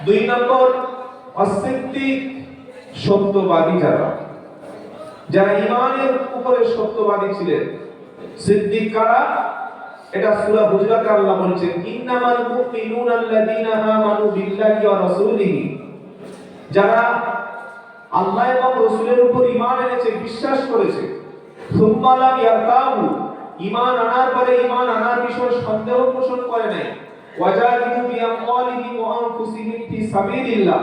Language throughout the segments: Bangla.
দুই নম্বর অসিদ্দিক, সত্যবাদী যারা, যারা ঈমানের উপরে সত্যবাদী ছিলেন। সিদ্দিক কারা? এটা সূরা হুজরাতে আল্লাহ বলেছেন, ইন্নামাল মুমিনুনা আল্লাযীনা আমানু বিল্লাহি ওয়া রাসূলিহি, যারা আল্লাহ এবং রাসূলের উপর ঈমান এনেছে, বিশ্বাস করেছে। সুম্মা লাম ইয়ারতাবু, ঈমান আনার পরে ঈমান আনার বিষয়ে সন্দেহ পোষণ করে নাই। ওয়াজাহিদু বিআমওয়ালিহিম ওয়া আনফুসিহিম ফি সাবিলিল্লাহ,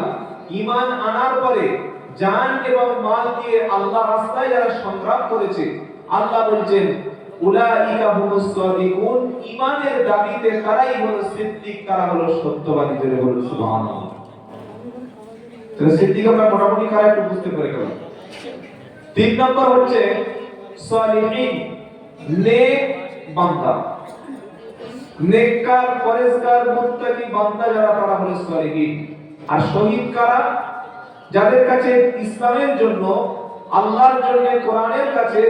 ঈমান আনার পরে জান এবং মাল দিয়ে আল্লাহর রাস্তায় যারা সংগ্রাম করেছে, আল্লাহ বলেন উলাইকা হুমুস সাদিকুন, ঈমানের দাবিতে তারাই হলো সিদ্দিক, তারা হলো সত্যবাদী। যারা বলে সুবহানাল্লাহ। তাহলে সিদ্দিক আমরা মোটামুটি কারা একটু বুঝতে পেরে গেলাম। তিন নম্বর হচ্ছে সালিহিন, নেক বান্দা, নেককার, পরেজগার, মুত্তাকি বান্দা যারা, তারা হলো সালিহিন। আর শহীদ কারা? যাদের কাছে ইসলামের জন্য, আল্লাহর জন্য, কোরআনের কাছে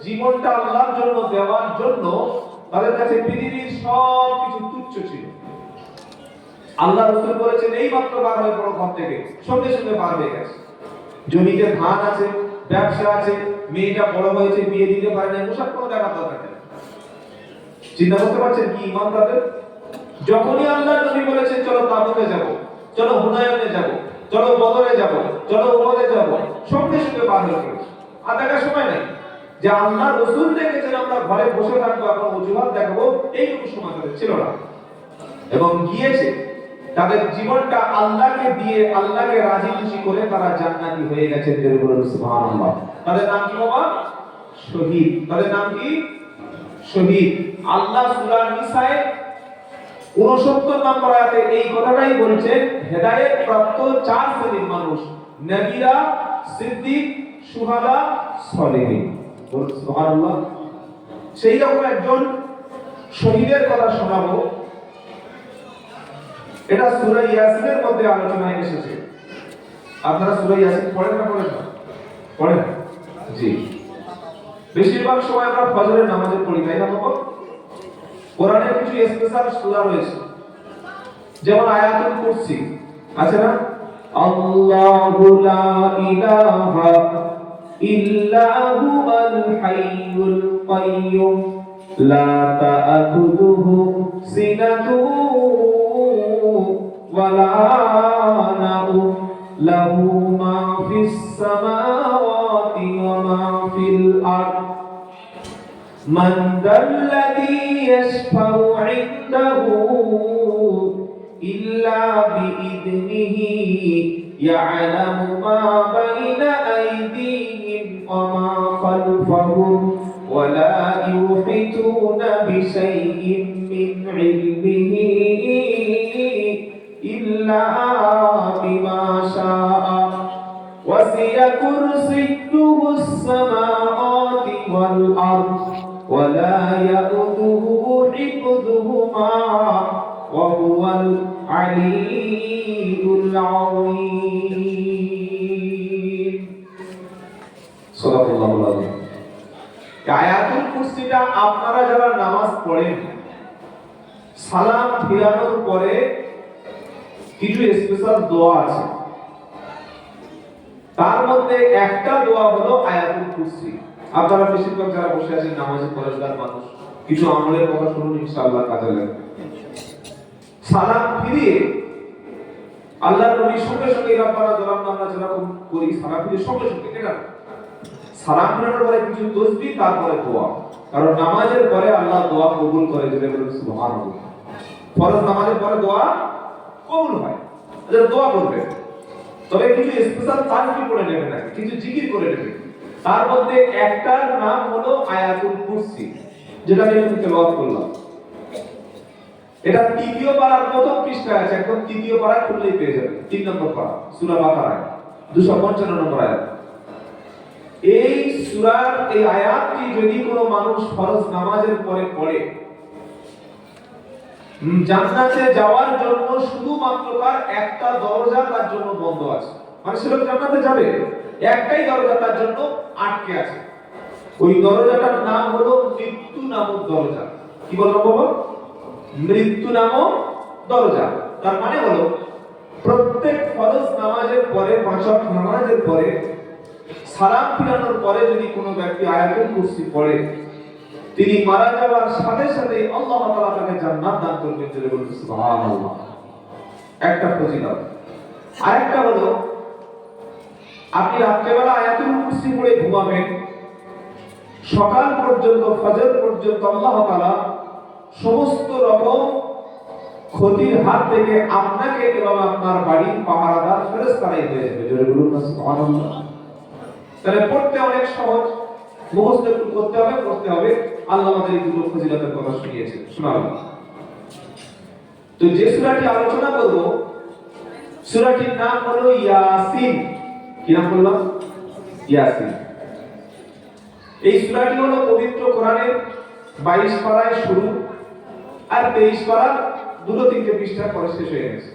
জীবনটা আল্লাহর জন্য দেওয়ার জন্য তাদের কাছে পৃথিবীর সব কিছু তুচ্ছ ছিল। আল্লাহ রাসূল বলেছেন, এই মাত্র বার হয়ে পড়ো ঘর থেকে, সঙ্গে সঙ্গে বার হয়ে গেছে। জমিতে ধান আছে, ব্যবসা আছে, মেয়েটা বড় হয়েছে, বিয়ে দিতে পারে না, ওসব কোনো দেখার দরকার নেই। চিন্তা করতে পারছেন কি ঈমান তাদের? যখনই আল্লাহর নবী বলেছেন চলো তাবুকে যাব, চলো হুনায়নে যাব, চলো বদরে যাব, চলো উহুদে যাব, সঙ্গে সঙ্গে বার হয়ে গেছে। আর দেখার সময় নাই যে আল্লাহ রাসূল দেখেছেন আমরা ঘরে বসে থাকবো, এখন অজুহাত দেখাবো, এইটুকু সময় তাদের ছিল না। এবং গিয়েছে, তাদের জীবনটা আল্লাহকে দিয়ে, আল্লাহকে রাজি খুশি করে তারা জান্নাতি হয়ে গেছেন। সুবহানাল্লাহ। তাদের নাম কি বাবা? শহীদ। তাদের নাম কি? শহীদ। আল্লাহ সূরা নিসায়ে 69 নম্বর আয়াতে এই কথাটাই বলেছেন, হেদায়েত প্রাপ্ত চার শ্রেণীর মানুষ, নবীরা, সিদ্দিক, শুহাদা, সালেহীন। সুবহানাল্লাহ। সেই রকম একজন শহীদের কথা শোনাবো। এটা সূরা ইয়াসিনের মধ্যে আলোচনায় এসেছে। আপনারা সূরা ইয়াসিন পড়েন না? পড়েন? জি। বেশিরভাগ সময় আমরা ফজরের নামাজে পড়ি, তাই না বাবা? কোরআনের কিছু স্পেশাল সূরা রয়েছে, যেমন আয়াতুল কুরসি আছে না? আল্লাহু লা ইলাহা ইল্লা হুয়াল হাইয়ুল কাইয়্যুম লা তা'খুযুহু সিনাতুন ওয়া লা নাওম লাহু মা ফিস সামাওয়াতি ওয়া মা ফিল আরদ মান যাল্লাযী ইয়াশফাউ ইনদাহু ইল্লা বিইذনিহি ইয়ালামু মা বাইনা আইদিহিম ওয়া মা খালফাহুম ওয়া লা ইউহিতুনা বিশাইইন মিন ইলমিহি ইল্লা বিমা শাআ ওয়াসি'a কুরসিয়্যুহুস সামাওয়াতি ওয়াল আরদ ওয়া লা ইয়াউদুহু হিফযুহুমা ওয়া হুয়াল আলিয়্যুল আযীম। সুবহানাল্লাহ। আয়াতুল কুরসিটা আপনারা যারা নামাজ পড়েন, সালাম ফিরানোর পরে কিছু স্পেশাল দোয়া আছে। তার মধ্যে একটা দোয়া হলো আয়াতুল কুরসি। আপনারা বেশিরভাগ যারা বসে আছেন নামাজে পড়ার মানুষ, কিছু আমলের কথা শুনুন, ইনশাআল্লাহ কাজে লাগবে। সালাম ফিরিয়ে আল্লাহর নবী সঙ্গে সঙ্গে রব্বানা যালামনা, আমরা যেরকম করি সালাম ফিরিয়ে সঙ্গে সঙ্গে, এটা সালাম ফিরানোর পরে কিছু তাসবিহ, তারপরে দোয়া। কারণ নামাজের পরে আল্লাহ দোয়া কবুল করে, যেটা বলে সুবহানাল্লাহ। ফরজ নামাজের পরে দোয়া কবুল হয়, তাহলে দোয়া করবে। তবে কিছু স্পেশাল তাসবিহ পড়ে নেবেন না, কিছু জিকির করে নেবেন। তার মধ্যে একটার নাম হলো আয়াতুল কুরসি, যেটা আমি একটু তেলাওয়াত করলাম। এটা তৃতীয় পারার প্রথম পৃষ্ঠায় আছে, একদম তৃতীয় পারা খুললেই পেয়ে যাবেন। 3 নম্বর পারা, সূরা বাকারা 255 নম্বর আয়াত। এই সূরার এই আয়াতটি যদি কোনো মানুষ ফরজ নামাজের পরে পড়ে, জান্নাতে যাওয়ার জন্য শুধুমাত্র তার একটা দরজা তার জন্য বন্ধ আছে। মানে সে লোক জান্নাতে যাবে, একটাই দরজা তার জন্য আটকে আছে। ওই দরজাটার নাম হলো মৃত্যু নামক দরজা। কি বলবো বাবা? মৃত্যু নামক দরজা। তার মানে হলো প্রত্যেক ফরজ নামাজের পরে, পাঁচ ওয়াক্ত নামাজের পরে সালাম ফিরানোর পরে যদি কোনো ব্যক্তি আয়াতুল কুরসি পড়ে, তিনি মারা যাওয়ার সাথে সাথে আল্লাহ তাআলা তাকে জান্নাত দান করবেন। জোরে বলুন সুবহানাল্লাহ। একটা ফজিলত। আরেকটা হলো, আপনি রাত্রেবেলা আয়াতুল কুরসি পড়ে ঘুমাবেন, সকাল পর্যন্ত, ফজর পর্যন্ত আল্লাহ তাআলা সমস্ত রকম ক্ষতির হাত থেকে আপনাকে এবং আপনার বাড়ির পাহারাদার ফেরেশতারাই হয়ে যাবে। জোরে বলুন না সুবহানাল্লাহ। তাহলে পড়তে অনেক সহজ, মুখস্থ একটু করতে হবে, পড়তে হবে। আল্লাহ আমাদের এই দুটো ফজিলতের কথা শুনিয়েছেন, শোনাবেন। তো যে সূরাটি আলোচনা করব, সূরাটির নাম হলো ইয়াসিন। কি নাম বললাম? ইয়াসিন। এই সূরাটি হলো পবিত্র কোরআনের 22 পারায় শুরু আর 23 পারার দুটো তিনটে পৃষ্ঠা পরে শেষ হয়ে গেছে।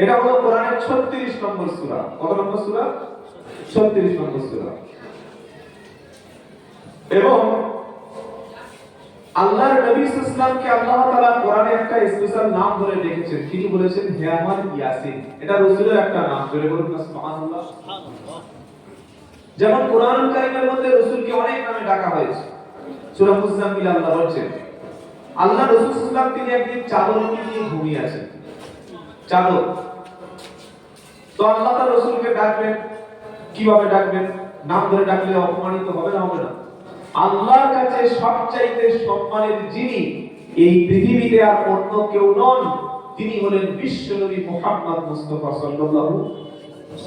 এটা হলো কোরআনের 36 নম্বর সূরা। কত নম্বর সূরা? 36 নম্বর সূরা। এবং আল্লাহর নবী সাল্লাল্লাহু আলাইহি ওয়াসাল্লামকে আল্লাহ তাআলা কোরআনে একটা স্পেশাল নাম ধরে ডেকেছেন। তিনি বলেছেন, হে আমার ইয়াসিন। এটা রাসূলের একটা নাম। জোরে বলুন সুবহানাল্লাহ। যেমন কোরআনুল কারীমের মধ্যে রাসূলকে অনেক নামে ডাকা হয়েছে। সূরা মুজাম্মিল আল্লাহ বলেছেন, আল্লাহ রাসূল সাল্লাল্লাহু আলাইহি ওয়াসাল্লাম তিনি একদিন চাদর নিয়ে ঘুমিয়ে আছেন। চাদর। তো আল্লাহ তাআলা রাসূলকে ডাকবেন। কিভাবে ডাকবেন? নাম ধরে ডাকলে অপমানিত হবে না, হবে না? আল্লাহর কাছে সবচাইতে সম্মানের যিনি, এই পৃথিবীতে আর অন্য কেউ নন, তিনি হলেন বিশ্বনবী মুহাম্মদ মুস্তাফা সাল্লাল্লাহু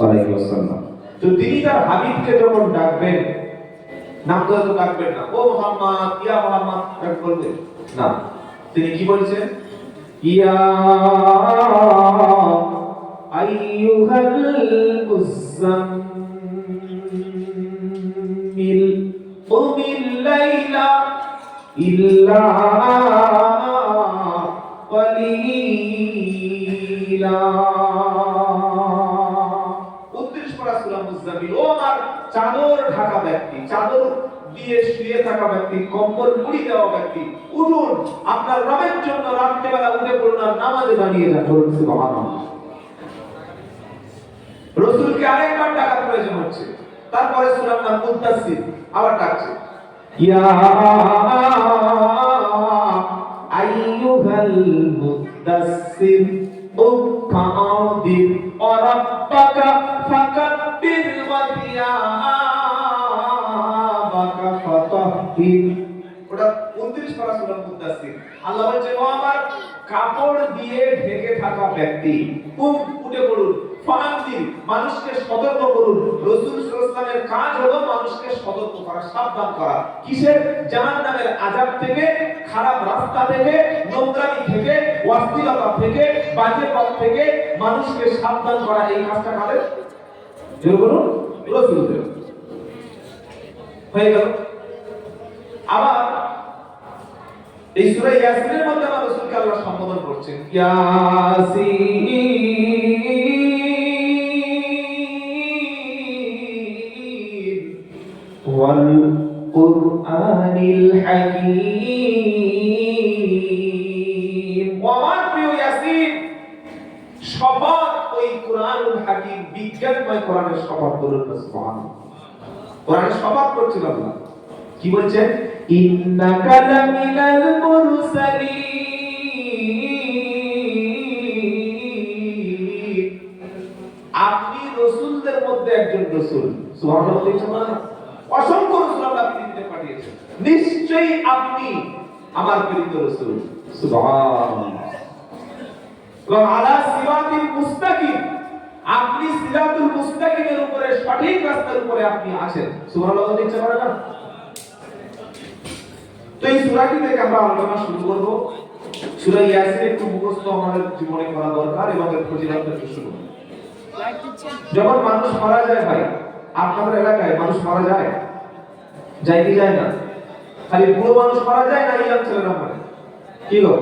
আলাইহি ওয়াসাল্লাম। তো তিনি তার হাবিবকে যখন ডাকবেন, নাম ধরে তো ডাকবেন না, ও মুহাম্মদ, ইয়া মুহাম্মদ বলবেন না। তিনি কি বলছেন? ইয়া আইয়ুহাল মুযাম্মিল কুমিল লাইলা ইল্লা কলিলা। 29 পারা সূরা মুজাম্মিল। ও আমার চাদর ঢাকা ব্যক্তি, চাদর দিয়ে শুয়ে থাকা ব্যক্তি, কম্বল মুড়ি দেওয়া ব্যক্তি, উঠুন, আপনার রবের জন্য রাত্রিবেলা উঠে পড়ুন আর নামাজে দাঁড়িয়ে যান। বলুন সুবহানাল্লাহ। রাসূলকে আরেকবার ডাকার প্রয়োজন হচ্ছে। তারপরে সূরার নাম মুদাসসির, আবার ডাকছে, ইয়া আইয়ুহাল মুদাসসির উকাদির রাব্বাকা ফাকাব্বির ওয়া থিয়াবাকা ফাতাহহির। ওটা 29 পারা সূরা মুদাসসির। আল্লাহ বলেছে, ও আমার কাপড় দিয়ে ঢেকে থাকা ব্যক্তি, উঠে পড়ুন। ফাআনদির, মানুষকে সতর্ক করুন। রাসূল সাল্লাল্লাহু আলাইহি ওয়াসাল্লামের কাজ হলো মানুষকে সতর্ক করা, সাবধান করা। কিসের? জাহান্নামের আযাব থেকে, খারাপ রাস্তা থেকে, নোংরামি থেকে, অশ্লীলতা থেকে, বাজে পথ থেকে মানুষকে সাবধান করা। এই কাজটা কাদের? জোরে বলুন, রাসূলদের। হয়ে গেল। আবার এই সূরা ইয়াসিনের মধ্যে আল্লাহ রাসূলকে আল্লাহ সম্বোধন করছেন, ইয়াসিন ওয়াল কুরআনিল হাকীম। আমার প্রিয় ইয়াসিন, শপথ ওই কুরআনুল হাকীম, বিজ্ঞানময় কোরআনের শপথ। বলুন সুবহানাল্লাহ। কোরআনের শপথ করছেন আল্লাহ। কি বলছেন? ইন্নাকা লামিনাল মুরসালিন। আপনি রাসূলদের মধ্যে একজন রাসূল। সুবহানাল্লাহ বলছেন না? অসংখ্য রাসূল আল্লাহ পৃথিবীতে পাঠিয়েছেন। নিশ্চয়ই আপনি আমার প্রেরিত রাসূল। সুবহানাল্লাহ। ওয়া আলা সিরাতিল মুস্তাকিম, আপনি সিরাতুল মুস্তাকিমের উপরে, সঠিক রাস্তার উপরে আপনি আছেন। সুবহানাল্লাহ বলতে পারে না? তো এই সূরাটি থেকে আমরা আলোচনা শুরু করব। সূরা ইয়াসিন একটু মুখস্থ আমাদের জীবনে করা দরকার এবং এর ফজিলত একটু শুরু। যখন মানুষ মারা যায়, ভাই আপনাদের এলাকায় মানুষ মারা যায়? যায় কি যায় না? খালি বুড়ো মানুষ মারা যায় না ইয়াং ছেলেরা মরে? কি গো?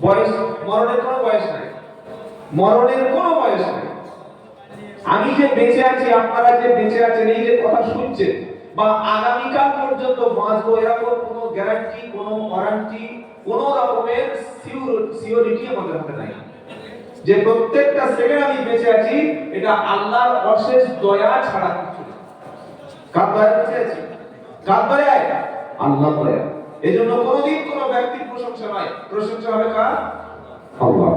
বয়স, মরণের কোনো বয়স নাই। মরণের কোনো বয়স নাই। আমি যে বেঁচে আছি, আপনারা যে বেঁচে আছেন, এই যে কথা শুনছেন, বা আগামীকাল পর্যন্ত বাঁচবো, এরকম কোনো গ্যারান্টি, কোনো ওয়ারেন্টি, কোনো রকমের সিওরিটি আমাদের হাতে নাই। যে প্রত্যেকটা সেকেন্ড আমি বেঁচে আছি এটা আল্লাহর অশেষ দয়া ছাড়া কিছু না। কার দয়া বেঁচে আছি? কার দয়ায়? আল্লাহর দয়া। এজন্য কোনোদিন কোনো ব্যক্তির প্রশংসা নয়, প্রশংসা হবে কার? আল্লাহ।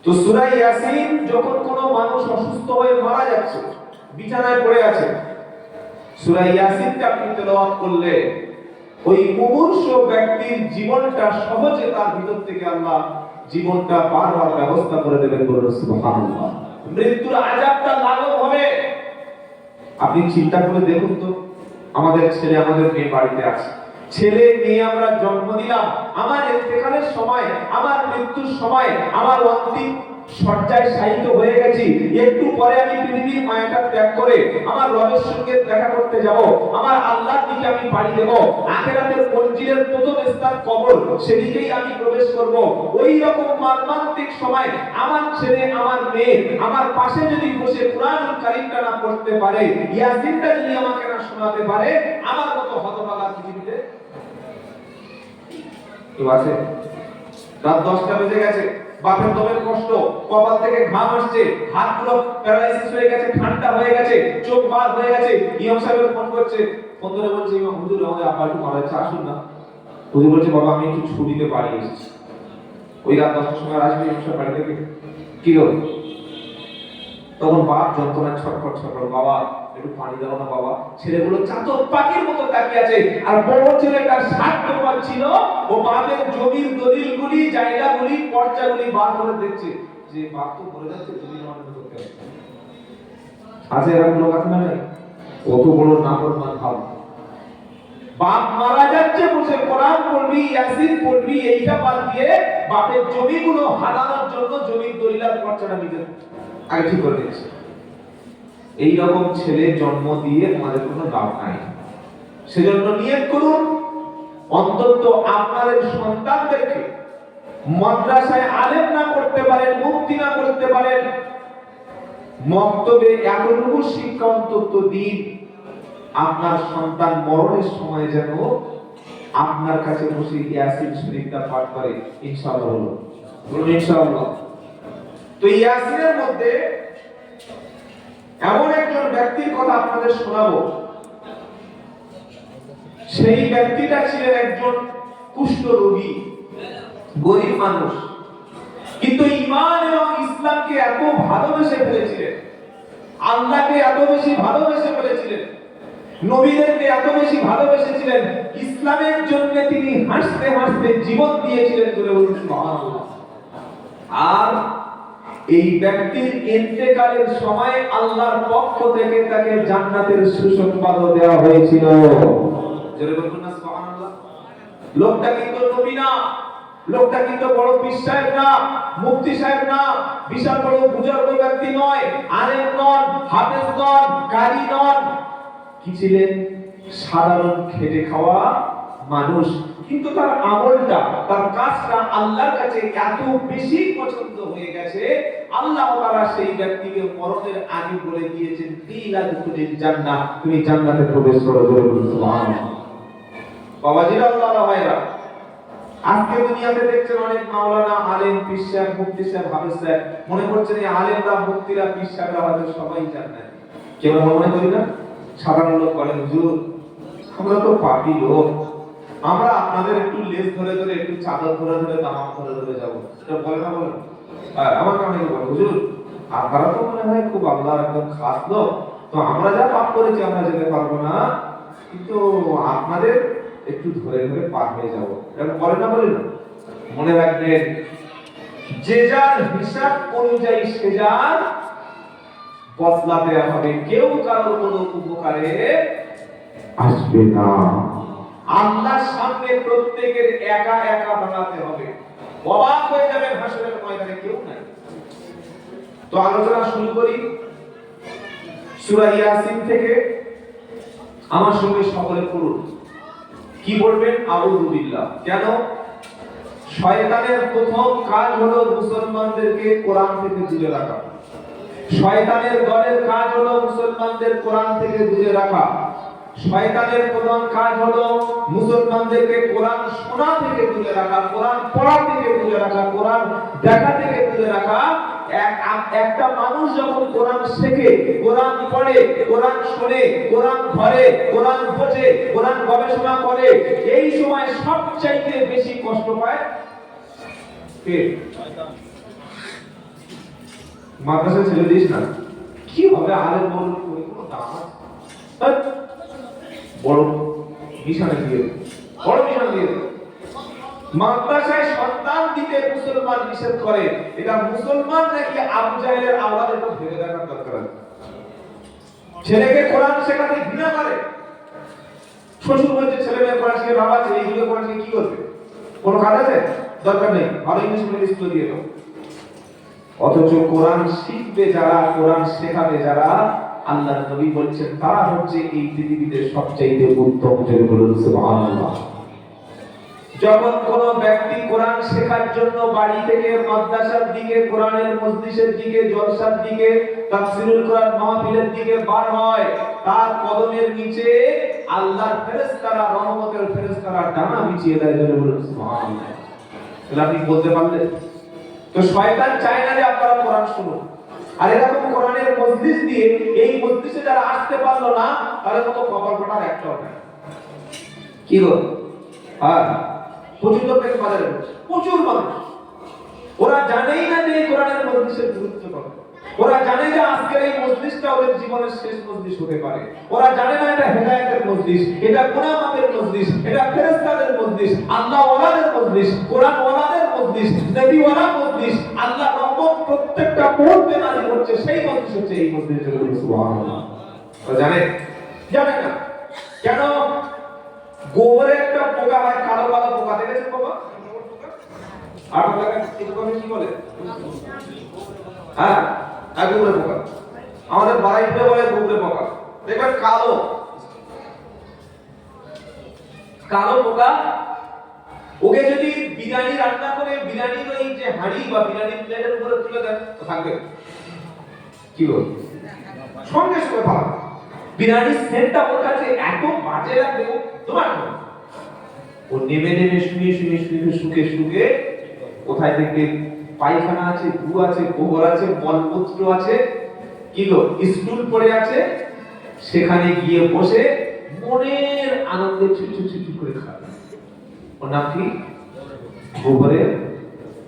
তো সূরা ইয়াসিন যখন কোনো মানুষ অসুস্থ হয়ে মারা যাচ্ছে, বিছানায় পড়ে আছে, সূরা ইয়াসিনটা আপনি তেলাওয়াত করলে ওই মুমূর্ষ ব্যক্তির জীবনটা সহজে তার ভিতর থেকে আল্লাহ জীবনটা পার হওয়ার ব্যবস্থা করে দেবেন। বলুন সুবহানাল্লাহ। মৃত্যুর আযাবটা লাঘব হবে। আপনি চিন্তা করে দেখুন তো, আমাদের ছেলে আমাদের মেয়ে বাড়িতে আছে, ছেলে মেয়ে আমরা জন্ম দিলাম, আমার ইন্তেকালের সময়, আমার মৃত্যুর সময়, আমার অন্তিম শয্যায় শায়িত হয়ে গেছি, একটু পরে আমি পৃথিবীর মায়াটা ত্যাগ করে আমার রবের সঙ্গে দেখা করতে যাব, আমার আল্লাহর দিকে আমি পাড়ি দেব, আখিরাতের মঞ্জিলের প্রথম স্থান কবর, সেদিকেই আমি প্রবেশ করব। ওই রকম মর্মান্তিক সময় আমার ছেলে আমার মেয়ে আমার পাশে যদি বসে কুরআনুল কারীমটা না পড়তে পারে, ইয়াসিনটা যদি আমাকে না শোনাতে পারে, আমার মতো হতভাগা পৃথিবীতে কেউ আছে? রাত 10টা বেজে গেছে, বাপের দমের কষ্ট, কপাল থেকে ঘাম আসছে, হাতগুলো প্যারালাইসিস হয়ে গেছে, ঠান্ডা হয়ে গেছে, চোখ বার হয়ে গেছে, ইমাম সাহেব ফোন করছে, ফোন ধরে বলছে, ইমাম হুজুর আমাদের আব্বা একটু মারা যাচ্ছে, আসুন না। হুজুর বলছে, বাবা আমি একটু ছুটিতে বাড়ি এসেছি। ওই রাত 10টার সময় আসবে ইমাম সাহেব বাড়ি থেকে, কি গো? তখন বাপ যন্ত্রণায় ছটফট ছটফট, বাবা একটু পানি দাও না বাবা। ছেলেগুলো চাতক পাখির মতো তাকিয়ে আছে, আর বড় ছেলেটার 60 ছিল, ও বাপের জমির দলিলগুলি, জায়গাগুলি, পর্চাগুলি বার করে দেখছে, যে বাপ তো বলে যাচ্ছে জমি জমা করতে হবে। আছে এরকম লোক আছে না? কত বড় নাফরমান ভাব। বাপ মারা যাচ্ছে, বসে কোরআন পড়বি, ইয়াসিন পড়বি, এইটা বাদ দিয়ে বাপের জমিগুলো হারানোর জন্য জমির দলিল আর পর্চাটা নিজে আগে ঠিক করে দিচ্ছে। এই রকম ছেলে জন্ম দিয়ে আমাদের কোনো লাভ নাই। সেজন্য নিয়ত করুন, অন্তত আপনাদের সন্তানদেরকে মাদ্রাসায় আলেম না করতে পারেন, মুফতি না করতে পারেন, মক্তবে এতটুকু শিক্ষা অন্তত দিন, আপনার সন্তান মরণের সময় যেন আপনার কাছে বসে ইয়াসিন শরীফটা পাঠ করে। ইনশাআল্লাহ বলুন ইনশাআল্লাহ। তো ইয়াসিনের মধ্যে এমন একজন ব্যক্তির কথা আপনাদের শোনাবো, সেই ব্যক্তিটা ছিলেন একজন কুষ্ঠ রোগী, গরিব মানুষ, কিন্তু ঈমান এবং ইসলামকে এত ভালোবেসে ফেলেছিলেন, আল্লাহকে এত বেশি ভালোবেসে ফেলেছিলেন, নবীদেরকে এত বেশি ভালোবেসেছিলেন, ইসলামের জন্য তিনি হাসতে হাসতে জীবন দিয়েছিলেন। বলে বলুন সুবহানাল্লাহ। আর এই ব্যক্তির ইন্তেকালের সময় আল্লাহর পক্ষ থেকে তাকে জান্নাতের সুসংবাদ দেওয়া হয়েছিল। জোরে বলুন না সুবহানাল্লাহ। লোকটা কিন্তু নবী না, লোকটা কিন্তু বড় পীর সাহেব না, মুফতি সাহেব না, বিশাল বড় বুজুর্গ ব্যক্তি নয়, আলেম নন, হাফেজ নন, কারি নন। কি ছিলেন? সাধারণ খেটে খাওয়া মানুষ, কিন্তু তার আমলটা, তার কাজটা আল্লাহর কাছে এত বেশি পছন্দ হয়ে গেছে, আল্লাহ তাআলা সেই ব্যক্তিকে মরণের আগে বলে দিয়েছেন, কিলা দুখুলিল জান্নাহ, তুমি জান্নাতে প্রবেশ করো। সুবহানাল্লাহ। বাবাজিরা, আল্লাহর ভাইরা, আজকে দুনিয়াতে দেখছেন অনেক মাওলানা, আলেম, পীর সাহেব, মুফতি সাহেব, হাফেজ সাহেব, মনে করছেন এই আলেমরা, মুফতিরা, পীর সাহেবরা হয়তো সবাই জান্নাতি। কেন মনে করি না? সাধারণ লোক বলে, হুজুর আমরা তো পাপী লোক, আমরা আপনাদের একটু লেজ ধরে ধরে, একটু চাদর ধরে ধরে, দামাম ধরে ধরে যাবো, এটা বলে না? বলে আমাকে অনেকে বলে, হুজুর আপনারা তো মনে হয় খুব আল্লাহর একদম খাস লোক, তো আমরা যা পাপ করেছি আমরা যেতে পারবো না, কিন্তু আপনাদের একটু ধরে ধরে পার হয়ে যাবো, এটা বলে না? বলে না? মনে রাখবেন, যে যার হিসাব অনুযায়ী সে যার বদলা দেওয়া হবে, কেউ কারোর কোনো উপকারে আসবে না। আল্লাহর সামনে প্রত্যেকের একা একা দাঁড়াতে হবে, অবাক হয়ে যাবেন, হাসরের ময়দানে কেউ নাই। তো আলোচনা শুরু করি সূরা ইয়াসিন থেকে। আমার সঙ্গে সকলে পড়ুন। কি বলবেন? আউযু বিল্লাহ। কেন? শয়তানের প্রথম কাজ হলো মুসলমানদেরকে কোরআন থেকে দূরে রাখা। শয়তানের দলের কাজ হলো মুসলমানদের কোরআন থেকে দূরে রাখা। শয়তানের প্রধান কাজ হলো মুসলমানদেরকে কোরআন শোনা থেকে দূরে রাখা, কোরআন পড়া থেকে দূরে রাখা, কোরআন দেখা থেকে দূরে রাখা। একটা মানুষ যখন কোরআন শেখে, কোরআন পড়ে, কোরআন শোনে, কোরআন ধরে, কোরআন বোঝে, কোরআন গবেষণা করে, এই সময় সবচাইতে বেশি কষ্ট পায় কে? মাদ্রাসা ছেড়ে দিস না, কি হবে? আলেম বলুন কোনো দাম আছে? বড় মিশনে দিয়ে, বড় মিশন দিয়ে মাদ্রাসায় সন্তান দিতে মুসলমান নিষেধ করে। এটা মুসলমান নাকি আবু জাহেলের আওলাদ, এটা ভেবে দেখার দরকার আছে। ছেলেকে কোরআন শেখাতে ঘৃণা করে। শ্বশুর বলছে ছেলে মেয়ে কোরআন শিখে, বাবা ছেলে এইগুলো কোরআন শিখে কি করবে? কোনো কাজ আছে? দরকার নেই, ভালো ইংলিশ মিডিয়াম স্কুলে দিয়ে দাও। অথচ কোরআন শিখবে যারা, কোরআন শেখাবে যারা, আল্লাহর নবী বলছেন তারা হচ্ছে এই পৃথিবীতে সবচেয়ে উত্তম। সুবহানাল্লাহ। যখন কোন ব্যক্তি কোরআন শেখার জন্য বাড়ি থেকে মাদ্রাসার দিকে, কোরআনের মজলিসের দিকে, জলসার দিকে, তাফসীরুল কোরআন মাহফিলের দিকে বার হয়, তার কদমের নিচে আল্লাহর ফেরেশতারা, রহমতের ফেরেশতারা ডানা বিছিয়ে দেয়। বলুন সুবহানাল্লাহ। তাহলে আপনি বলতে পারলেন তো শয়তান চায় না যে আপনারা কোরআন শুনুন। আর এরকম কোরআনের মজলিস দিয়ে এই মজলিসে যারা আসতে পারলো না, তাদের মতো কপাল ফাটার একটাও নাই। কি গো? হ্যাঁ, প্রচুর লোক থেকে বাজারে প্রচুর মানুষ, ওরা জানেই না যে এই কোরআনের মজলিসের গুরুত্ব কত। ওরা জানে যে আজকের এই মজলিসটা ওদের জীবনের শেষ মজলিস হতে পারে। ওরা জানে না এটা হেদায়েতের মজলিস, এটা গুনাহ মাফের মজলিস, এটা ফেরেশতাদের মজলিস, আল্লাহ ওয়ালাদের মজলিস, কোরআন ওয়ালাদের মজলিস, নবী ওয়ালা মজলিস, আল্লাহ রহমত প্রত্যেকটা মুহূর্তে নাযিল হচ্ছে, সেই মজলিস হচ্ছে এই মজলিস। সুবহানাল্লাহ। ওরা জানে? জানে না। কেন? গোবরে একটা পোকা হয়, কালো কালো পোকা, দেখেছেন বাবা? আর আপনারা কি বলে? হ্যাঁ, গোবরে পোকা। আমাদের বাড়াইতে বলে গোবরে পোকা। দেখবেন কালো কালো পোকা। ওকে যদি বিরিয়ানি রান্না করে বিরিয়ানির ওই যে হাঁড়ি বা বিরিয়ানির প্লেটের উপরে তুলে দেন, তো থাকবে কি বল? সঙ্গে সঙ্গে ভালো। বিরিয়ানির সেন্টটা ওর কাছে এত বাজে লাগবে, তোমার ও নেমে নেমে শুয়ে শুয়ে শুয়ে শুকে শুকে কোথায় থেকে পায়খানা আছে, গু আছে, গোবর আছে, মলমূত্র আছে, কি গো স্টুল পড়ে আছে, সেখানে গিয়ে বসে মনের আনন্দে ছুটু ছুটু করে খাবে। ওর নাম কি? গোবরের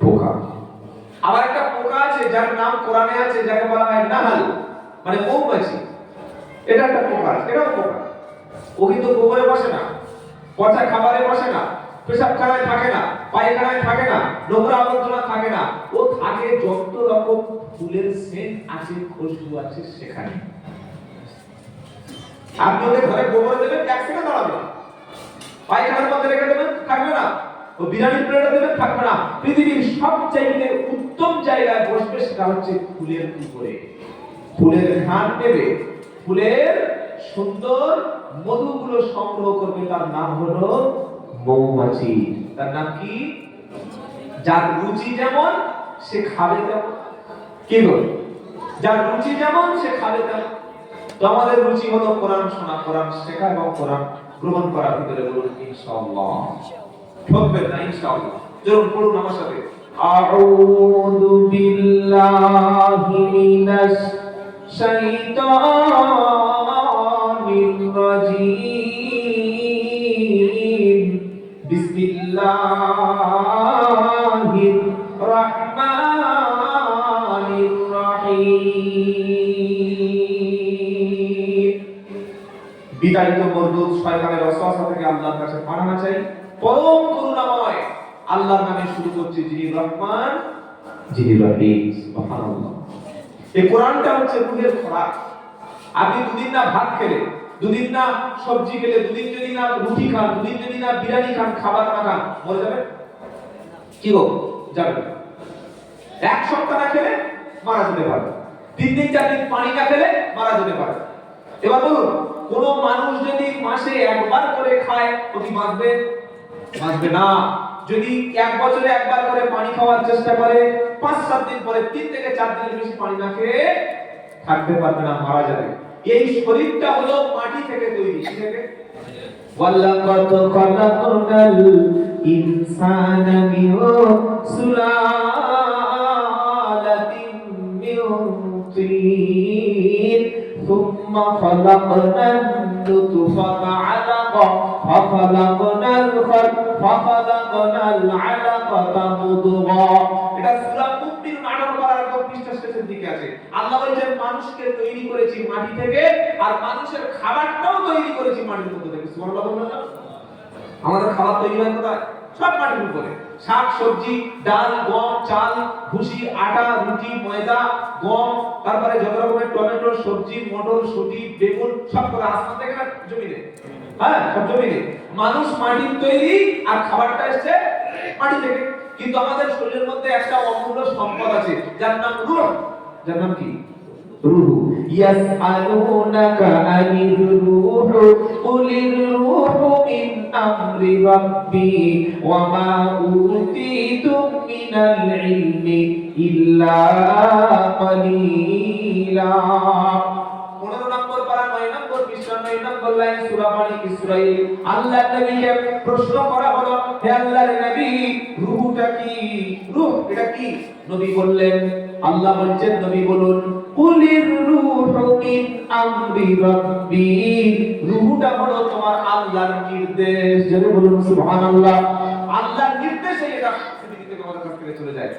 পোকা। আবার একটা পোকা আছে যার নাম কোরআনে আছে, যাকে বলা হয় নাহাল, মানে মৌমাছি। এটা একটা পোকা, এটাও পোকা। ও কিন্তু গোবরে বসে না, পচা খাবারে বসে না, পেশাবখানায় থাকে না, পায়খানায় থাকে না, নোংরা আবর্জনা থাকে না। ও থাকে যত রকম ফুলের সেন্ট আছে, খুশবু আছে সেখানে। আপনি ওদের ঘরে গোবর দেবেন, এক সেকেন্ড দাঁড়াবে না। পায়খানার মধ্যে রেখে দেবেন, থাকবে না। ও বিরিয়ানির প্লেটে দেবেন, থাকবে না। পৃথিবীর সবচাইতে উত্তম জায়গায় বসবে, সেটা হচ্ছে ফুলের উপরে। ফুলের ঘ্রাণ নেবে, ফুলের সুন্দর মধুগুলো সংগ্রহ করবে। তার নাম হলো মৌমাছি। তার নাম কি? যার রুচি যেমন সে খাবে তেমন। কি বল? যার রুচি যেমন সে খাবে তেমন। তো আমাদের রুচি হলো কোরআন শোনা, কোরআন শেখা এবং কোরআন গ্রহণ করার ভিতরে বলুন ইনশাআল্লাহ। ঠকবেন না ইনশাআল্লাহ। চলুন পড়ুন আমার সাথে। আউযু বিল্লাহি মিনাশ শাইতানির রাজীম। বিসমিল্লাহির রাহমানির রহিম। বিতাড়িত মরদুদ শয়তানের ওয়াসওয়াসা থেকে আল্লাহর কাছে পানাহ চাই। পরম করুণাময় আল্লাহর নামে শুরু করছি, যিনি রহমান, যিনি রহিম। সুবহানাল্লাহ। এই কোরআনটা হচ্ছে রূহের খোরাক। আপনি দুদিন না ভাত খেলে, দুদিন না সবজি খেলে, দুদিন যদি না রুটি খান, দুদিন যদি না বিরিয়ানি খান, খাবার না খান, মরে যাবেন। কি গো? যাবেন। এক সপ্তাহ না খেলে মারা যেতে পারে। 3 দিন 4 দিন পানি না খেলে মারা যেতে পারে। এবার বলুন, কোন মানুষ যদি মাসে একবার করে খায়, তো কি বাঁচবে? বাঁচবে না। যদি এক বছরে একবার করে পানি খাওয়ার চেষ্টা করে, 5-7 দিন পরে 3 থেকে 4 দিনের বেশি পানি না খেয়ে থাকতে পারবে না, মারা যাবে। এই শরীরটা হলো মাটি থেকে তৈরি। কি থেকে? ওয়ালাকাদ খালাকনাল ইনসানা মিন সুলালাতিন মিন তিন সুম্মা খালাকনান নুতফাতা আলাকা ফাখালাকনাল আলাকাতা মুদগা। এটা সূরা মুমিনুন 18 পারার 1 পৃষ্ঠা শেষের দিকে আছে। আল্লাহ বলেছেন মানুষকে তৈরি করেছি মাটি থেকে, আর মানুষের খাবারটাও তৈরি করেছি মাটির মধ্যে থেকে। সুবহানাল্লাহ বলবেন না? আমাদের খাবার তৈরি হয় কোথায়? সব মাটির উপরে। শাক সবজি, ডাল, গম, চাল, ভুসি, আটা, রুটি, ময়দা, গম, তারপরে যত রকমের টমেটো, সবজি, মটর, শুঁটি, বেগুন, সব করে আসমান থেকে না জমিনে। হ্যাঁ, সব জমিনে। মানুষ মাটির তৈরি, আর খাবারটা এসেছে মাটি থেকে। কিন্তু আমাদের শরীরের মধ্যে একটা অমূল্য সম্পদ আছে, যার নাম রূহ। যার নাম কি? রূহ। ইয়াসআলুনাকা আনির রূহ কুলির রূহু মিন আমরি রাব্বি ওয়া মা উতীতুম মিনাল ইলমি ইল্লা কালিলা। 15 নম্বর পারা 9 নম্বর পৃষ্ঠা 9 নম্বর লাইন সূরা বনী ইসরাঈল। আল্লাহ নবীকে প্রশ্ন করা হলো, হে আল্লাহর নবী, রূহটা কি? রূহ এটা কি? নবী বললেন, আল্লাহ বলেন নবী বলুন, কুলির রূহু মিন আমরি রাব্বি। রূহটা হলো তোমার আল্লাহর নির্দেশ। জোরে বলুন সুবহানাল্লাহ। আল্লাহর নির্দেশে এটা পৃথিবী থেকে আমাদের কাছ থেকে চলে যায়।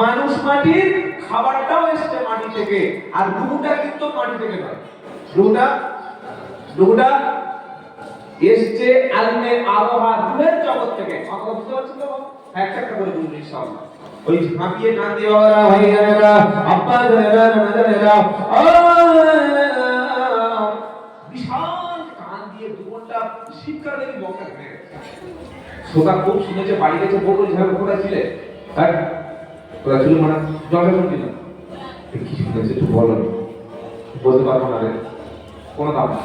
মানুষ মাটির, খাবারটাও এসেছে মাটি থেকে, আর রূহটা কিন্তু মাটি থেকে নয়। রূহটা এসেছে আলমে আরোহা, রূহের জগৎ থেকে। কথা বুঝতে পারছেন তো? একটা একটা করে বলুন ইনশাআল্লাহ। ওই ঝাঁপিয়ে টান দিয়ে ওরা ভাইয়ারা, আব্বা জানেরা, নানা জানেরা, বিশাল কান দিয়ে 2 ঘন্টা শীতকালে বকা ভেঙে গেছে। সোকা খুব শুনেছে, বাড়ি গেছে, বলল ঝাড় ফোড়া ছিলে, হ্যাঁ ওরা ছিল মানে জলে শুনছি না। কি শুনেছে একটু বলো, বলতে পারবো না রে, কোনো দাম নেই।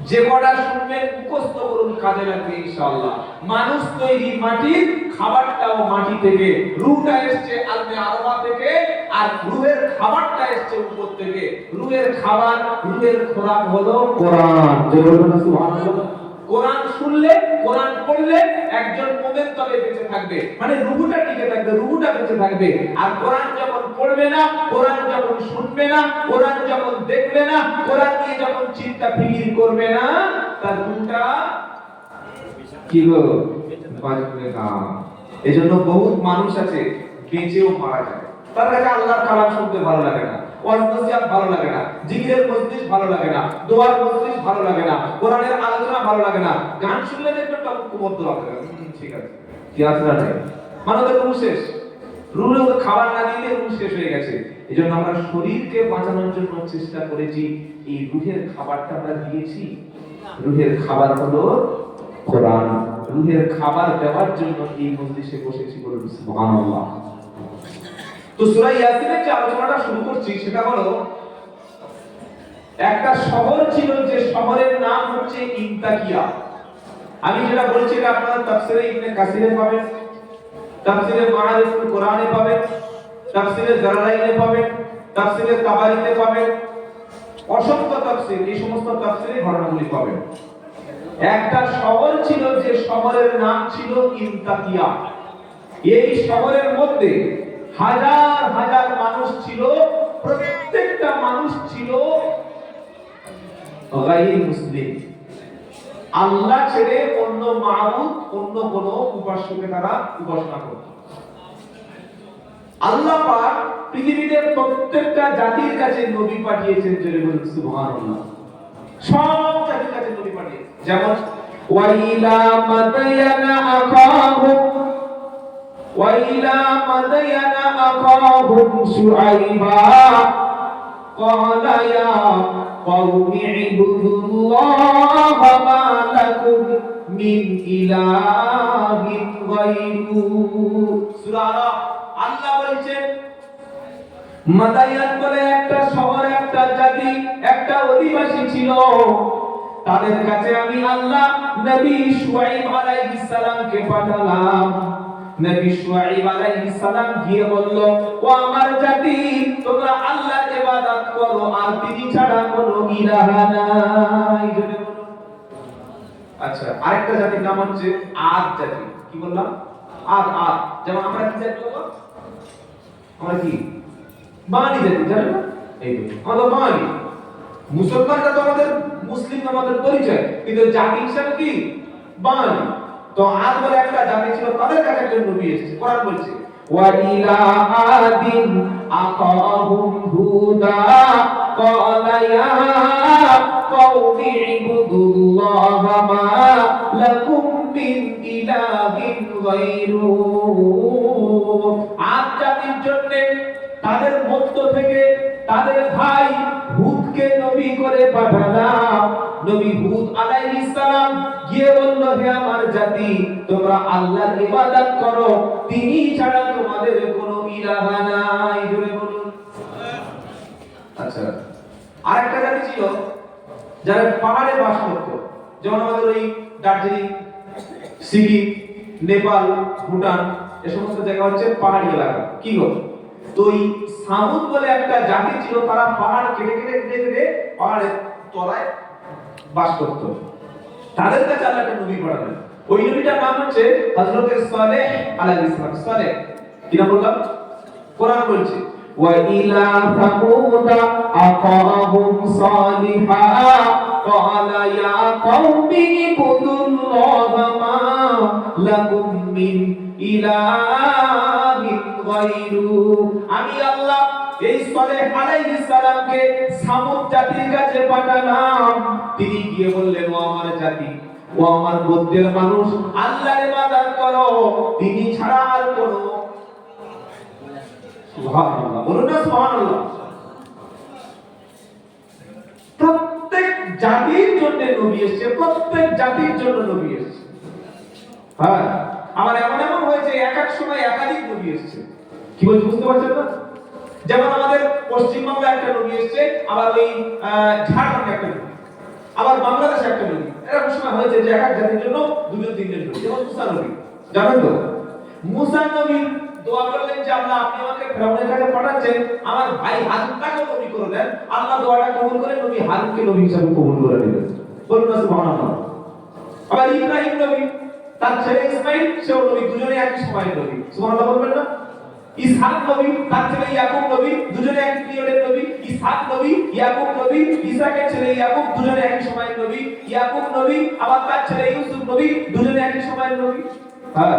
যে কটা শুনবেন মুখস্থ করুন, কাজে লাগবে ইনশাআল্লাহ। মানুষ তৈরি মাটির, খাবারটাও মাটি থেকে। রূহটা এসেছে আলমে আরোহা থেকে, আর রূহের খাবারটা এসেছে উপর থেকে। রূহের খাবার, রূহের খোরাক হলো কোরআন। জোরে বলুন সুবহানাল্লাহ। কোরআন শুনলে, কোরআন পড়লে একজন মুমিন তবে বেঁচে থাকবে, মানে রূহটা টিকে থাকবে, রূহটা বেঁচে থাকবে। আর কোরআন যখন পড়বে না, কোরআন যখন শুনবে না, কোরআন যখন দেখবে না, কোরআন নিয়ে যখন চিন্তা ফিকির করবে না, তার রূহটা কি গো বাঁচবে না। এজন্য বহুত মানুষ আছে বেঁচেও মারা যায়। তার কাছে আল্লাহর কালাম শুনতে ভালো লাগে না, ওয়াজ নসিহত ভালো লাগে না, জিকিরের মজলিস ভালো লাগে না, দোয়ার মজলিস ভালো লাগে না, কোরআনের আলোচনা ভালো লাগে না। গান শুনলে দেখবেন টক কুমত লাগে। ঠিক আছে, কি আছে না? মানুষের রূহ শেষ। রূহের খাবার না দিলে রূহ শেষ হয়ে গেছে। এজন্য আমরা শরীরকে বাঁচানোর জন্য চেষ্টা করেছি, এই রূহের খাবারটা আমরা দিয়েছি। রূহের খাবার হলো কোরআন। রূহের খাবার দেওয়ার জন্য এই মজলিসে বসেছি, বলুন সুবহানাল্লাহ। তো সূরা ইয়াসিনের যে আলোচনাটা শুরু করছি সেটা হলো, একটা শহর ছিল, যে শহরের নাম হচ্ছে ইনতাকিয়া। আমি যেটা বলছি এটা আপনারা তাফসীরে ইবনে কাসিরে পাবেন, তাফসীরে মাআরিফুল কোরআনে পাবেন, তাফসীরে জালালাইনে পাবেন, তাফসীরে তাবারিতে পাবেন, অসংখ্য তাফসীর, এই সমস্ত তাফসীরে ঘটনাগুলি পাবেন। একটা শহর ছিল, যে শহরের নাম ছিল ইনতাকিয়া। এই শহরের মধ্যে হাজার হাজার মানুষ ছিল, প্রত্যেকটা মানুষ ছিল গায়র মুসলিম। আল্লাহ ছেড়ে অন্য মাবুদ, অন্য কোন উপাস্যকে তারা উপাসনা করত। আল্লাহ পাক পৃথিবীতে প্রত্যেকটা জাতির কাছে নবী পাঠিয়েছেন, জোরে বলুন সুবহানাল্লাহ। সব জাতির কাছে নবী পাঠিয়েছেন। যেমন ওয়াইলা মাদায়ানা আখাহুম শুআইবা ক্বালা ইয়া কওমি ইবুদুল্লাহ মা লাকুম মিন ইলাহিন গায়রুহু। সূরা আরাফ। আল্লাহ বলেছেন মাদায়ান বলে একটা শহর, একটা জাতি, একটা অধিবাসী ছিল। তাদের কাছে আমি আল্লাহ নবী শুআইব আলাইহিস সালামকে পাঠালাম। নবী শুআইব আলাইহিস সালাম গিয়ে বলল, ও আমার জাতি, তোমরা আল্লাহর ইবাদত করো আর তিনি ছাড়া কোনো ইলাহা নাই। জোরে বলুন। আচ্ছা, আরেকটা জাতির নাম হচ্ছে আদ জাতি। কি বললাম? আদ। যেমন আমরা কি জাতি বলবো? আমরা কি বাঙালি জাতি, জানেন না? এই তো আমরা বাঙালি। মুসলমানরা তো আমাদের মুসলিম আমাদের পরিচয়, কিন্তু জাতি হিসাবে কি বাঙালি। তো আদ বলে একটা জাতি ছিল, তাদের কাছে একজন নবী এসেছে। কোরআন বলছে ওয়া ইলা আদিন আকাহুম হুদা ক্বালা ইয়া কওমি ইবুদুল্লাহা মা লাকুম মিন ইলাহিন গায়রুহু। আদ জাতির জন্য তাদের মধ্য থেকে তাদের ভাই হুদকে নবী করে পাঠালাম। নবী হুদ আলাইহিস সালাম গিয়ে বলল, হে আমার জাতি, তোমরা আল্লাহর ইবাদত করো, তিনি ছাড়া তোমাদের কোনো ইলাহা নাই। জোরে বলুন। আচ্ছা, আরেকটা জাতি ছিল যারা পাহাড়ে বাস করত, যেমন আমাদের ওই দার্জিলিং, সিকিম, নেপাল, ভুটান, এই সমস্ত জায়গা হচ্ছে পাহাড়ি এলাকা। কি গো, তো ওই সামুদ বলে একটা জাতি ছিল, তারা পাহাড় কেটে পাহাড়ের তলায় বাস করত। তাদের কাছে আল্লাহ একটা নবী পাঠালেন। ওই নবীটার নাম হচ্ছে হযরত সালেহ আলাইহিস সালাম। সালেহ কি নাম বললাম? কোরআন বলছে ওয়া ইলা সামুদা আকাহুম সালিহা ক্বালা ইয়া কওমি ইবুদুল্লাহা মা লাকুম মিন ইলাহিন গায়রু। আমি আল্লাহ এই সালেহ আলাইহিস সালামকে সামুদ জাতির কাছে পাঠালাম। তিনি গিয়ে বললেন, ও আমার জাতি, ও আমার গোত্রের মানুষ, আল্লাহর ইবাদত করো, তিনি ছাড়া আর কোনো। সুবহানাল্লাহ, বলুন না সুবহানাল্লাহ। প্রত্যেক জাতির জন্য নবী এসেছে, প্রত্যেক জাতির জন্য নবী এসেছে। হ্যাঁ, আমার এমন হয়েছে এক এক সময় একাধিক নবী এসেছে। কি বলছি বুঝতে পারছেন না? যেমন আমাদের পশ্চিমবঙ্গে একটা নবী এসেছে, আবার ওই ঝাড়খণ্ডে একটা নবী, আবার বাংলাদেশে একটা নবী। এরকম সময় হয়েছে যে এক এক জাতির জন্য দুজন তিনজন নবী। যেমন মুসা নবী, জানেন তো? মুসা নবী দোয়া করলেন যে আল্লাহ, আপনি আমাকে ফিরআউনের কাছে পাঠাচ্ছেন, আমার ভাই হারুনকে নবী করে দেন। আল্লাহ দোয়াটা কবুল করে নবী হারুনকে নবী হিসেবে কবুল করে দিলেন। বলুন না সুবহানাল্লাহ। আবার ইব্রাহিম নবী, তার ছেলে ইসমাঈল, সেও নবী, দুজনে একই সময়ের নবী। সুবহানাল্লাহ বলবেন না? ইসহাক নবী, তার ছেলে ইয়াকুব নবী, দুজনে একই পিরিয়ডের নবী। ইসহাক নবী, ইয়াকুব নবী, ইসাকের ছেলে ইয়াকুব, দুজনে একই সময়ের নবী। ইয়াকুব নবী, আবার তার ছেলে ইউসুফ নবী, দুজনে একই সময়ের নবী। হ্যাঁ,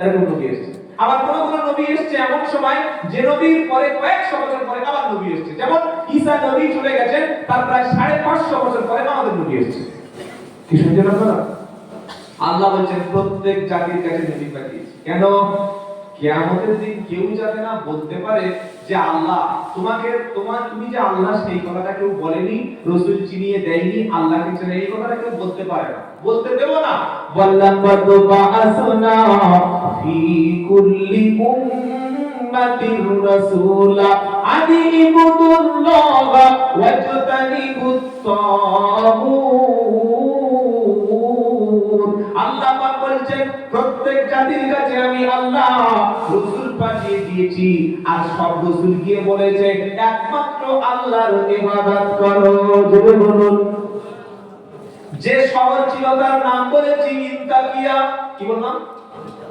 এরকম নবী এসেছে। আবার কোন নবী এসেছে এমন সময় যে নবীর পরে কয়েকশো বছর পরে আবার নবী এসেছে। যেমন ঈসা নবী চলে গেছেন, তার প্রায় 550 বছর পরে আমাদের নবী এসেছে। কি শুনছেন আপনারা? আল্লাহ বলছেন প্রত্যেক জাতির কাছে নবী পাঠিয়েছি। কেন? কিয়ামতের দিন কেউ যাতে না বলতে পারে যে আল্লাহ তুমি যে আল্লাহ, সেই কথাটা কেউ বলেনি, রাসূল চিনিয়ে দেয়নি, আল্লাহকে ছেড়ে, এই কথাটা কেউ বলতে পারে না, বলতে দেব না। ওয়ালাকাদ বাআসনা ফি কুল্লি উম্মাতির রাসূলা আনি ইবুদুল্লাহা ওয়াজতানিবুত তাগুত। আল্লাহ পাক বলছেন প্রত্যেক জাতির কাছে আমি আল্লাহ রাসূল পাঠিয়ে দিয়েছি, আর সব রাসূল গিয়ে বলেছে একমাত্র আল্লাহর ইবাদত করো। জোরে বলুন। যে শহর ছিল তার নাম বলেছি ইত্তাকিয়া। কি বললাম?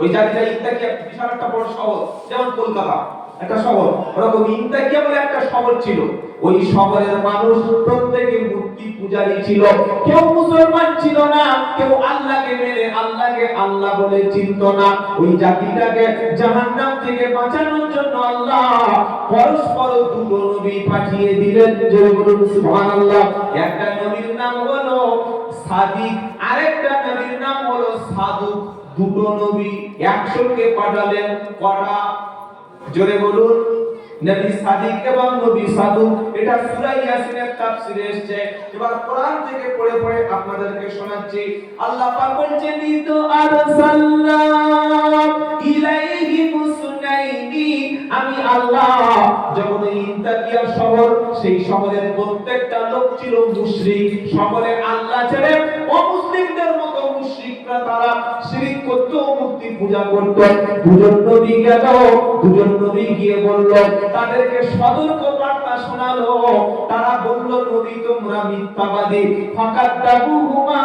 ওই জায়গাটা ইত্তাকিয়া, বিশাল একটা বড় শহর, যেমন কলকাতা একটা শহর, ওরকম ইত্তাকিয়া বলে একটা শহর ছিল। ওই শহরের মানুষ প্রত্যেকে মূর্তি পূজারী ছিল, কেউ মুসলমান ছিল না, কেউ আল্লাহকে মেনে আল্লাহকে আল্লাহ বলে চিনত না। ওই জাতিটাকে জাহান্নাম থেকে বাঁচানোর জন্য আল্লাহ পরস্পর দুটো নবী পাঠিয়ে দিলেন। জোরে বলুন সুবহানাল্লাহ। একটা নবীর নাম হলো সাদিক, আরেকটা নবীর নাম হলো সাদুক। দুটো নবী একসঙ্গে পাঠালেন। কটা? জোরে বলুন। নবী সাদিক এবং নবী সাদুক। এটা সূরা ইয়াসিনের তাফসীরে এসেছে। এবার কোরআন থেকে পড়ে পড়ে আপনাদেরকে শোনাচ্ছি। আল্লাহ পাক বলছেন, ইদু আরসালনা ইলাইহি মুসনাইনি। আমি আল্লাহ যখন ইন্তাকিয়া শহর, সেই শহরের প্রত্যেকটা লোক ছিল মুশরিক, সকলে আল্লাহ ছেড়ে অমুসলিমদের মতো মুশরিকরা তারা শিরক করত, মূর্তি পূজা করত। দুজন নবী গেল, দুজন নবী গিয়ে বলল, তাদেরকে সতর্ক বার্তা শোনালো। তারা বলল, নবী তোমরা মিথ্যাবাদী। ফাকাদ্দাবুহুমা,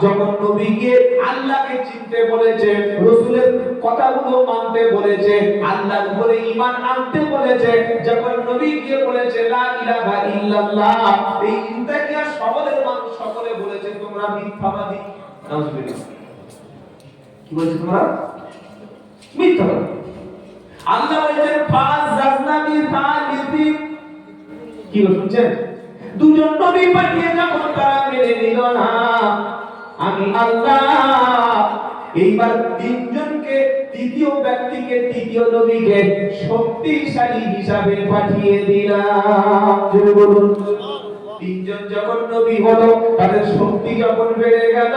যখন নবী গিয়ে আল্লাহকে চিনতে বলেছে, রাসূলের কথাগুলো মানতে বলেছে, আল্লাহর উপরে ঈমান আনতে বলেছে, যখন নবী গিয়ে বলেছে লা ইলাহা ইল্লাল্লাহ, এই ইন্তাকিয়া সবলের মানুষ সকলে বলেছে তোমরা মিথ্যাবাদী। নাউজুবিল্লাহ। কি বলছো তোমরা? মিথ্যাবাদী। আল্লাহ বলেন ফাযাজনা বিসালিসি, কি শুনছেন? দুজন নবী পাঠিয়ে যখন তারা মেনে নিল না, আমি আল্লাহ এইবার তিনজনকে, তৃতীয় ব্যক্তিকে, তৃতীয় নবীকে শক্তিশালী হিসাবে পাঠিয়ে দিলাম। জোরে বলুন। তিনজন যখন নবী হলো, তাদের শক্তি যখন বেড়ে গেল,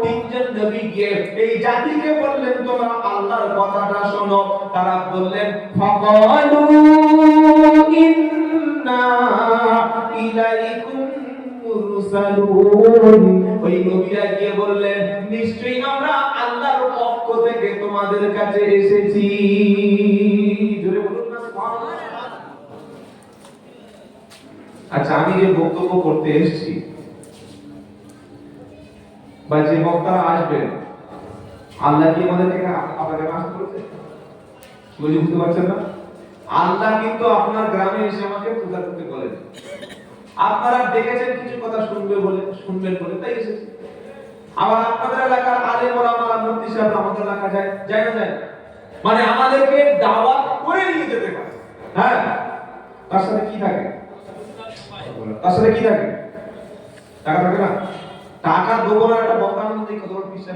তিনজন নবী গিয়ে এই জাতিকে বললেন তোমরা আল্লাহর কথাটা শোনো। তারা বললেন ফাকালু ইন্না ইলাইকুম মুরসালুন, ওই নবীরা গিয়ে বললেন নিশ্চয়ই আমরা আল্লাহর পক্ষ থেকে তোমাদের কাছে এসেছি। জোরে বলুন না সুবহানাল্লাহ। আচ্ছা, আমি যে বক্তব্য করতে এসেছি বা যে বক্তারা আসবেন, আল্লাহ কি আমাদেরকে আপনাদের আসতে বলেছে? বুঝতে পারছেন না? আল্লাহ কিন্তু আপনার গ্রামে এসে আমাকে পূজা করতে বলেন। আপনারা দেখেছেন কিছু কথা শুনবেন বলে তাই এসেছি। আবার আপনাদের এলাকার আলেম ওলামারা, মুফতি সাহেব আমাদের এলাকা যায় না? মানে আমাদেরকে দাওয়াত করে নিয়ে যেতে পারে। হ্যাঁ, তার সাথে কি থাকে? টাকা থাকে না? টাকা দেবো না, একটা বক্তার মধ্যে কত বড়